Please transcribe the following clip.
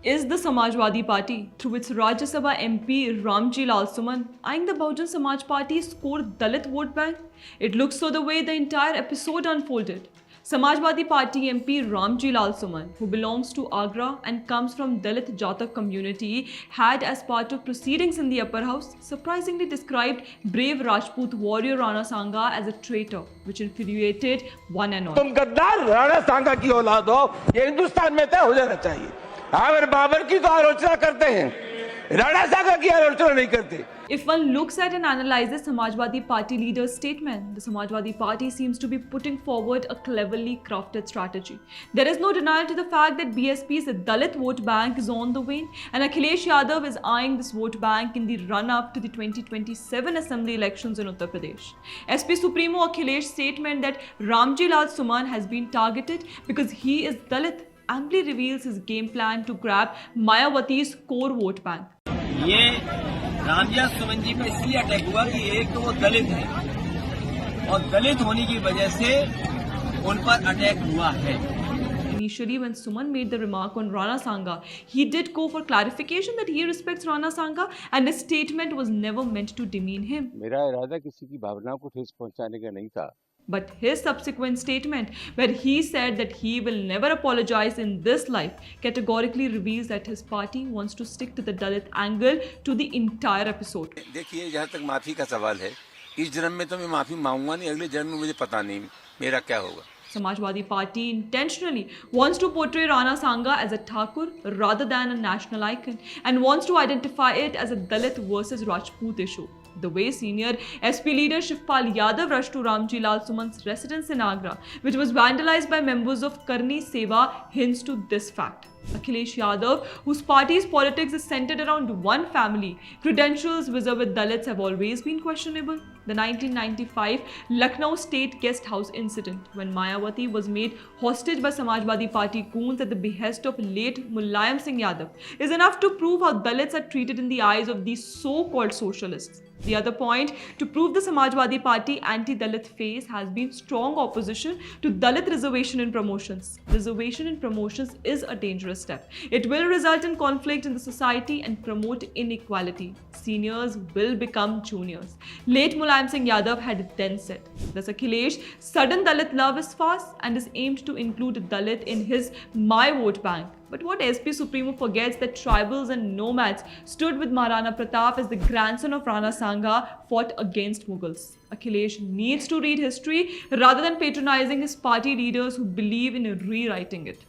Is the Samajwadi Party, through its Rajya Sabha MP Ramji Lal Suman, eyeing the Bahujan Samaj Party's core Dalit vote bank? It looks so the way the entire episode unfolded. Samajwadi Party MP Ramji Lal Suman, who belongs to Agra and comes from Dalit Jatak community, had as part of proceedings in the upper house surprisingly described brave Rajput warrior Rana Sangha as a traitor, which infuriated one and all. तुम गद्दार राणा सांगा की औलाद हो, ये हिंदुस्तान में तय हो जाना चाहिए। अगर बाबर की तो आलोचना करते हैं, राणा सांगा की आलोचना नहीं करते। If one looks at and analyzes Samajwadi Party leader's statement, the Samajwadi Party seems to be putting forward a cleverly crafted strategy. There is no denial to the fact that BSP's Dalit vote bank is on the wane, and Akhilesh Yadav is eyeing this vote bank in the run-up to the 2027 assembly elections in Uttar Pradesh. SP Supremo Akhilesh's statement that Ramji Lal Suman has been targeted because he is Dalit amply reveals his game plan to grab Mayawati's core vote bank. ये रामजिया सुमन जी पे इसलिए attack हुआ कि एक तो वो दलित है और दलित होने की वजह से उन पर अटैक हुआ है। Initially, when Suman made the remark on Rana Sangha, he did go for clarification that he respects Rana Sangha and his statement was never meant to demean him. मेरा इरादा किसी की भावनाओं को ठेस पहुंचाने का नहीं था। But his subsequent statement, where he said that he will never apologize in this life, categorically reveals that his party wants to stick to the Dalit angle to the entire episode. देखिए, जहाँ तक माफी का सवाल है, इस जन्म में तो मैं माफी मांगूंगा नहीं, अगले जन्म में मुझे पता नहीं मेरा क्या होगा। Samajwadi Party intentionally wants to portray Rana Sangha as a Thakur rather than a national icon and wants to identify it as a Dalit versus Rajput issue. The way senior SP leader Shivpal Yadav rushed to Ramji Lal Suman's residence in Agra, which was vandalized by members of Karni Seva, hints to this fact. Akhilesh Yadav, whose party's politics is centered around one family, credentials vis-a-vis Dalits have always been questionable. The 1995 Lucknow State Guest House incident, when Mayawati was made hostage by Samajwadi Party goons at the behest of late Mulayam Singh Yadav, is enough to prove how Dalits are treated in the eyes of these so-called socialists. The other point to prove the Samajwadi Party anti-Dalit phase has been strong opposition to Dalit reservation in promotions. Reservation in promotions is a dangerous step. It will result in conflict in the society and promote inequality. Seniors will become juniors. Late Mulayam Singh Yadav had then said. Thus Akhilesh, sudden Dalit love is fast and is aimed to include Dalit in his My Vote Bank. But what SP Supremo forgets that tribals and nomads stood with Maharana Pratap as the grandson of Rana Sangha fought against Mughals. Akhilesh needs to read history rather than patronizing his party leaders who believe in rewriting it.